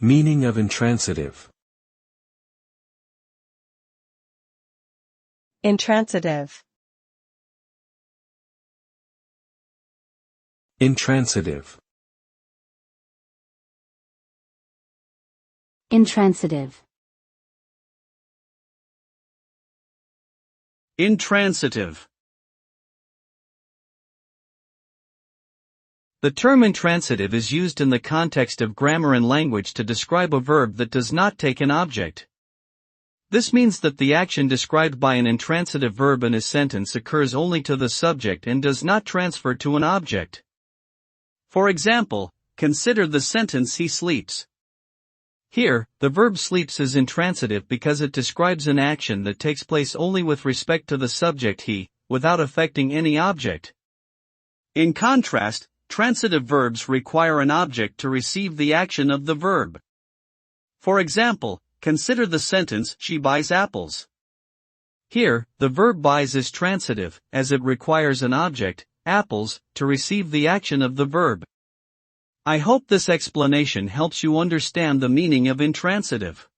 Meaning of intransitive. Intransitive. Intransitive. Intransitive. Intransitive. The term intransitive is used in the context of grammar and language to describe a verb that does not take an object. This means that the action described by an intransitive verb in a sentence occurs only to the subject and does not transfer to an object. For example, consider the sentence "he sleeps." Here, the verb sleeps is intransitive because it describes an action that takes place only with respect to the subject he, without affecting any object. In contrast, transitive verbs require an object to receive the action of the verb. For example, consider the sentence "she buys apples." Here, the verb buys is transitive, as it requires an object, apples, to receive the action of the verb. I hope this explanation helps you understand the meaning of intransitive.